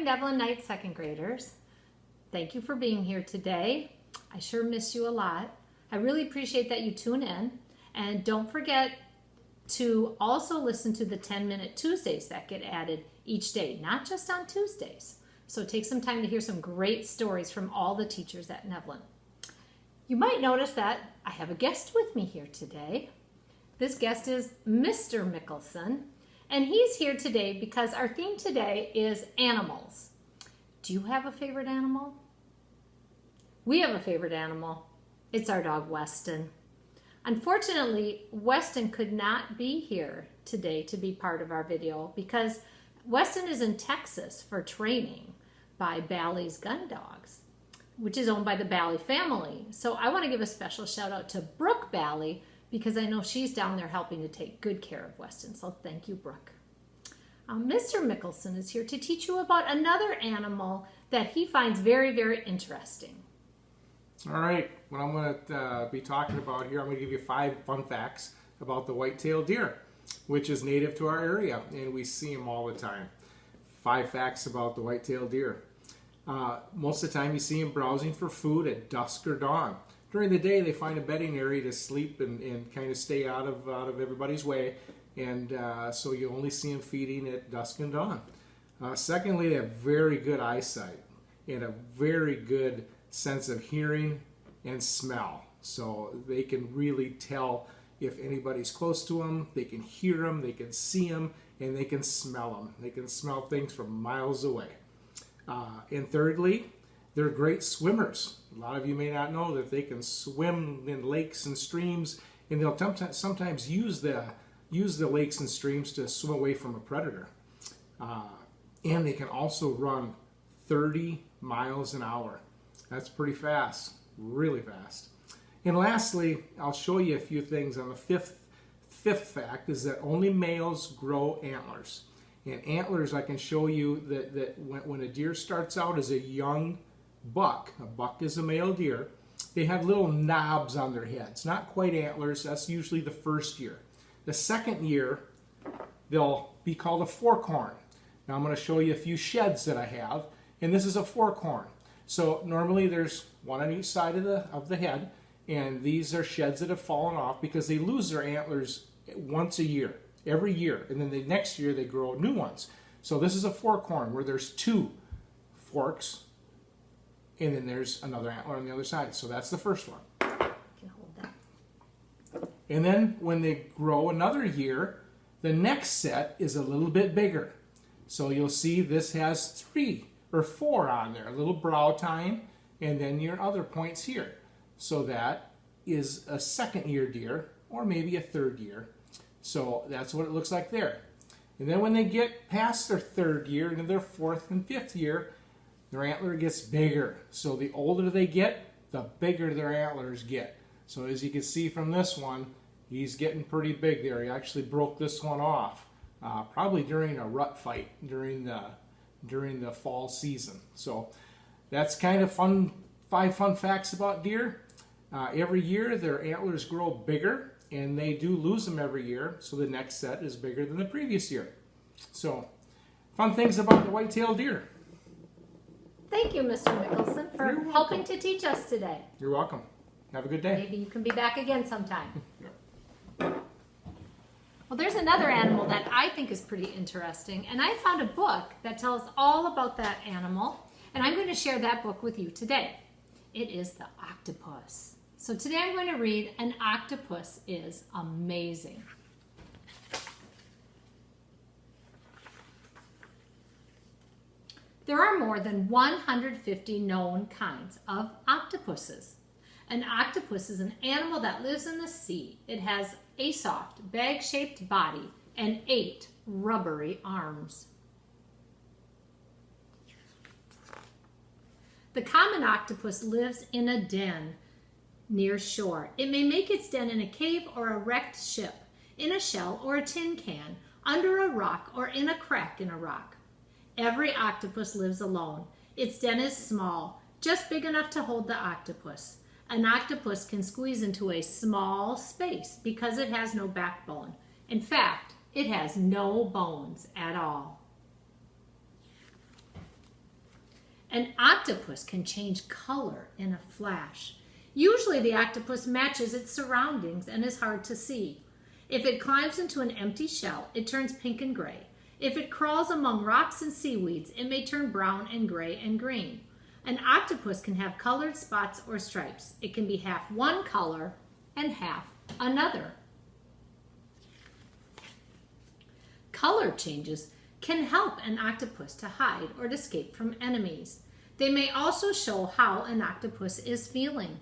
Evelyn Knight second graders. Thank you for being here today. I sure miss you a lot. I really appreciate that you tune in. And don't forget to also listen to the 10-minute Tuesdays that get added each day, not just on Tuesdays. So take some time to hear some great stories from all the teachers at Evelyn. You might notice that I have a guest with me here today. This guest is Mr. Mickelson, and he's here today because our theme today is animals. Do you have a favorite animal? We have a favorite animal. It's our dog, Weston. Unfortunately, Weston could not be here today to be part of our video because Weston is in Texas for training by Bally's Gun Dogs, which is owned by the Bally family. So I want to give a special shout out to Brooke Bally because I know she's down there helping to take good care of Weston. So thank you, Brooke. Mr. Mickelson is here to teach you about another animal that he finds very, very interesting. All right, what I'm going to be talking about here, I'm going to give you 5 fun facts about the white-tailed deer, which is native to our area, and we see them all the time. 5 facts about the white-tailed deer. Most of the time you see them browsing for food at dusk or dawn. During the day, they find a bedding area to sleep and kind of stay out of everybody's way, and so you only see them feeding at dusk and dawn. Secondly, they have very good eyesight and a very good sense of hearing and smell. So they can really tell if anybody's close to them. They can hear them, they can see them, and they can smell them. They can smell things from miles away. And thirdly, they're great swimmers. A lot of you may not know that they can swim in lakes and streams, and they'll sometimes use the lakes and streams to swim away from a predator. And they can also run 30 miles an hour. That's pretty fast, really fast. And lastly, I'll show you a few things on the fifth fact is that only males grow antlers. And antlers, I can show you that when a deer starts out as a young buck, a buck is a male deer, they have little knobs on their heads. Not quite antlers, that's usually the first year. The second year, they'll be called a forkhorn. Now I'm going to show you a few sheds that I have, and this is a forkhorn. So normally there's one on each side of the head, and these are sheds that have fallen off because they lose their antlers once a year, every year, and then the next year they grow new ones. So this is a forkhorn where there's 2 forks, and then there's another antler on the other side. So that's the first one. I can hold that. And then when they grow another year, the next set is a little bit bigger. So you'll see this has 3 or 4 on there, a little brow tine, and then your other points here. So that is a second year deer, or maybe a third year. So that's what it looks like there. And then when they get past their 3rd year into their 4th and 5th year, their antler gets bigger. So the older they get, the bigger their antlers get. So as you can see from this one, he's getting pretty big there. He actually broke this one off, probably during a rut fight during the fall season. So that's kind of 5 fun facts about deer. Every year their antlers grow bigger, and they do lose them every year, so the next set is bigger than the previous year. So fun things about the white-tailed deer. Thank you, Mr. Mickelson, for helping to teach us today. You're welcome. Have a good day. Maybe you can be back again sometime. Well, there's another animal that I think is pretty interesting, and I found a book that tells all about that animal, and I'm going to share that book with you today. It is the octopus. So today I'm going to read An Octopus is Amazing. There are more than 150 known kinds of octopuses. An octopus is an animal that lives in the sea. It has a soft, bag-shaped body and 8 rubbery arms. The common octopus lives in a den near shore. It may make its den in a cave or a wrecked ship, in a shell or a tin can, under a rock or in a crack in a rock. Every octopus lives alone. Its den is small, just big enough to hold the octopus. An octopus can squeeze into a small space because it has no backbone. In fact, it has no bones at all. An octopus can change color in a flash. Usually the octopus matches its surroundings and is hard to see. If it climbs into an empty shell, it turns pink and gray. If it crawls among rocks and seaweeds, it may turn brown and gray and green. An octopus can have colored spots or stripes. It can be half one color and half another. Color changes can help an octopus to hide or to escape from enemies. They may also show how an octopus is feeling.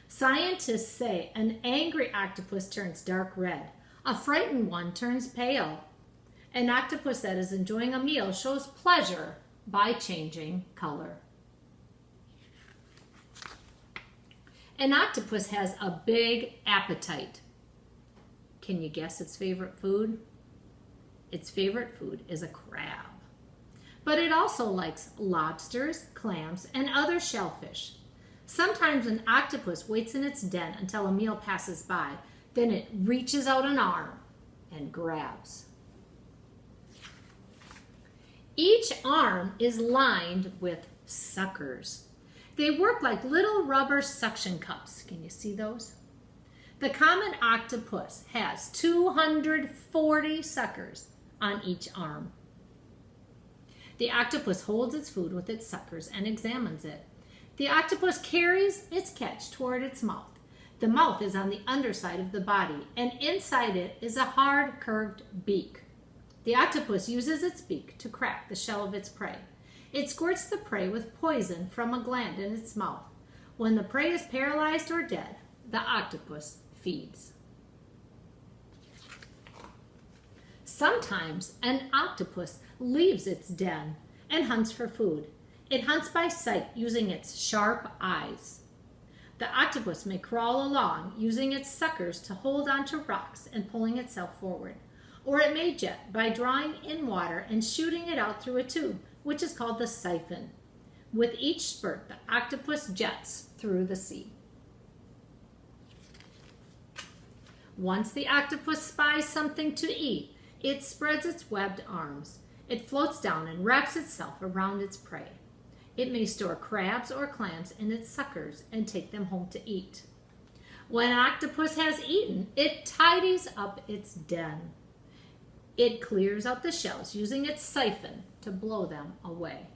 Scientists say an angry octopus turns dark red. A frightened one turns pale. An octopus that is enjoying a meal shows pleasure by changing color. An octopus has a big appetite. Can you guess its favorite food? Its favorite food is a crab. But it also likes lobsters, clams, and other shellfish. Sometimes an octopus waits in its den until a meal passes by. Then it reaches out an arm and grabs. Each arm is lined with suckers. They work like little rubber suction cups. Can you see those? The common octopus has 240 suckers on each arm. The octopus holds its food with its suckers and examines it. The octopus carries its catch toward its mouth. The mouth is on the underside of the body, and inside it is a hard, curved beak. The octopus uses its beak to crack the shell of its prey. It squirts the prey with poison from a gland in its mouth. When the prey is paralyzed or dead, the octopus feeds. Sometimes an octopus leaves its den and hunts for food. It hunts by sight using its sharp eyes. The octopus may crawl along using its suckers to hold onto rocks and pulling itself forward. Or it may jet by drawing in water and shooting it out through a tube, which is called the siphon. With each spurt, the octopus jets through the sea. Once the octopus spies something to eat, it spreads its webbed arms. It floats down and wraps itself around its prey. It may store crabs or clams in its suckers and take them home to eat. When an octopus has eaten, it tidies up its den. It clears out the shells using its siphon to blow them away.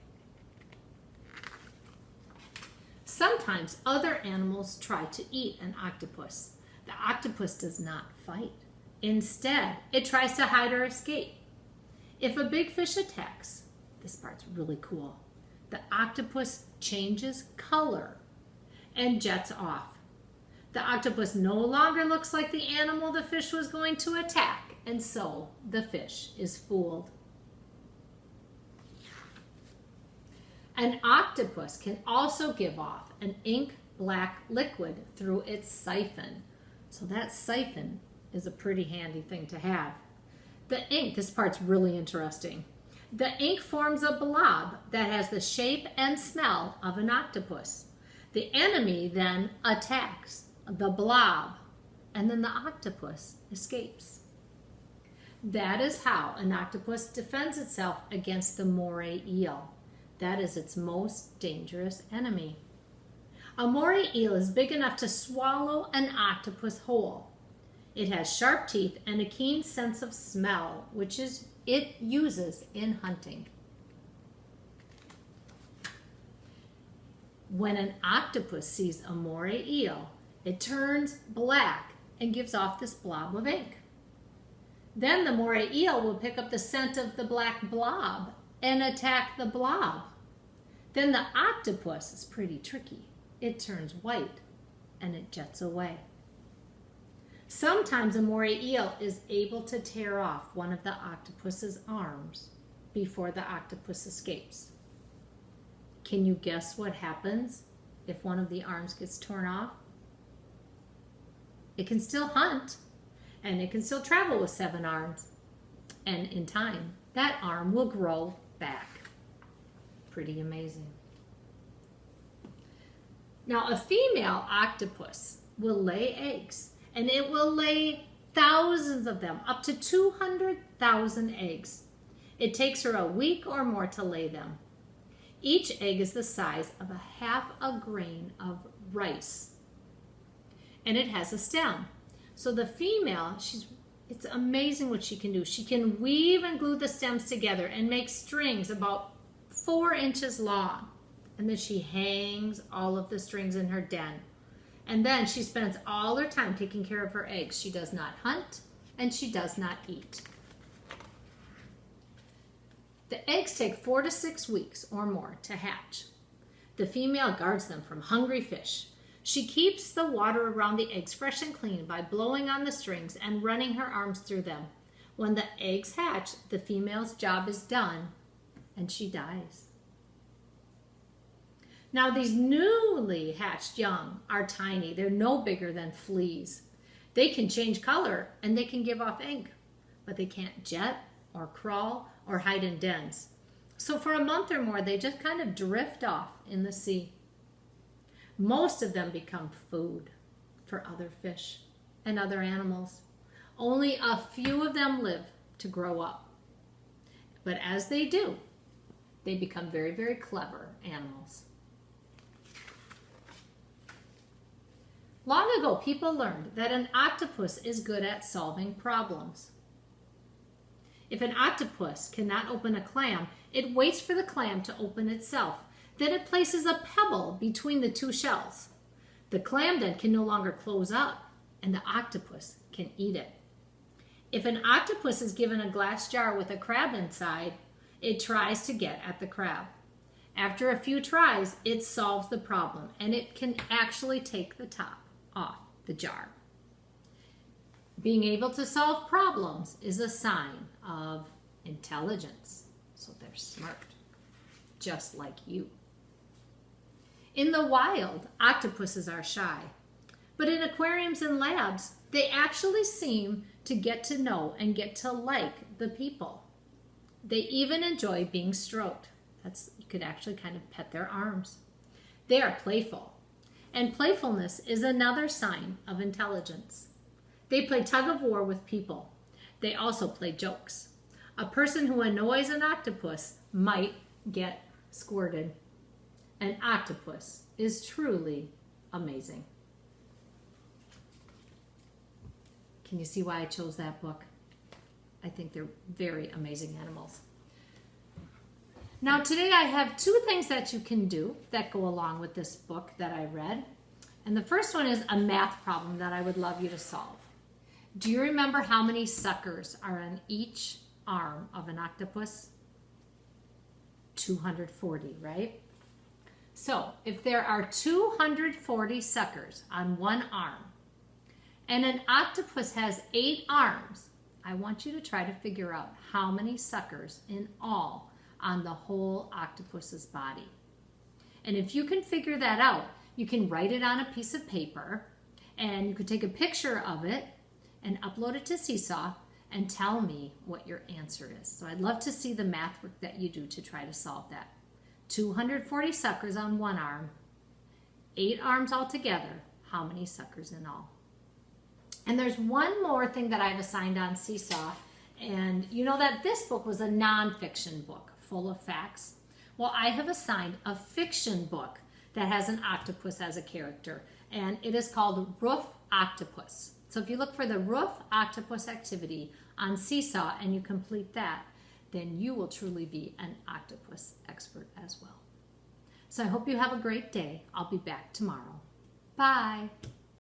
Sometimes other animals try to eat an octopus. The octopus does not fight. Instead, it tries to hide or escape. If a big fish attacks, this part's really cool, the octopus changes color and jets off. The octopus no longer looks like the animal the fish was going to attack, and so the fish is fooled. An octopus can also give off an ink black liquid through its siphon. So that siphon is a pretty handy thing to have. The ink, this part's really interesting. The ink forms a blob that has the shape and smell of an octopus. The enemy then attacks the blob, and then the octopus escapes. That is how an octopus defends itself against the moray eel. That is its most dangerous enemy. A moray eel is big enough to swallow an octopus whole. It has sharp teeth and a keen sense of smell, which it uses in hunting. When an octopus sees a moray eel, it turns black and gives off this blob of ink. Then the moray eel will pick up the scent of the black blob and attack the blob. Then the octopus is pretty tricky. It turns white and it jets away. Sometimes a moray eel is able to tear off one of the octopus's arms before the octopus escapes. Can you guess what happens if one of the arms gets torn off? It can still hunt, and it can still travel with 7 arms. And in time, that arm will grow back. Pretty amazing. Now, a female octopus will lay eggs, and it will lay thousands of them, up to 200,000 eggs. It takes her a week or more to lay them. Each egg is the size of a half a grain of rice. And it has a stem. So the female, it's amazing what she can do. She can weave and glue the stems together and make strings about 4 inches long. And then she hangs all of the strings in her den. And then she spends all her time taking care of her eggs. She does not hunt and she does not eat. The eggs take 4 to 6 weeks or more to hatch. The female guards them from hungry fish. She keeps the water around the eggs fresh and clean by blowing on the strings and running her arms through them. When the eggs hatch, the female's job is done and she dies. Now these newly hatched young are tiny. They're no bigger than fleas. They can change color and they can give off ink, but they can't jet or crawl or hide in dens. So for a month or more, they just kind of drift off in the sea. Most of them become food for other fish and other animals. Only a few of them live to grow up. But as they do, they become very, very clever animals. Long ago, people learned that an octopus is good at solving problems. If an octopus cannot open a clam, it waits for the clam to open itself. Then it places a pebble between the 2 shells. The clam then can no longer close up, and the octopus can eat it. If an octopus is given a glass jar with a crab inside, it tries to get at the crab. After a few tries, it solves the problem, and it can actually take the top off the jar. Being able to solve problems is a sign of intelligence. So they're smart, just like you. In the wild, octopuses are shy. But in aquariums and labs, they actually seem to get to know and get to like the people. They even enjoy being stroked. You could actually kind of pet their arms. They are playful. And playfulness is another sign of intelligence. They play tug of war with people. They also play jokes. A person who annoys an octopus might get squirted. An octopus is truly amazing. Can you see why I chose that book? I think they're very amazing animals. Now today I have 2 things that you can do that go along with this book that I read. And the first one is a math problem that I would love you to solve. Do you remember how many suckers are on each arm of an octopus? 240, right? So if there are 240 suckers on one arm and an octopus has 8 arms, I want you to try to figure out how many suckers in all on the whole octopus's body. And if you can figure that out, you can write it on a piece of paper and you could take a picture of it and upload it to Seesaw and tell me what your answer is. So I'd love to see the math work that you do to try to solve that. 240 suckers on one arm, 8 arms altogether. How many suckers in all? And there's one more thing that I've assigned on Seesaw. And you know that this book was a nonfiction book full of facts. Well, I have assigned a fiction book that has an octopus as a character. And it is called Roof Octopus. So if you look for the Roof Octopus activity on Seesaw and you complete that, then you will truly be an octopus expert as well. So I hope you have a great day. I'll be back tomorrow. Bye.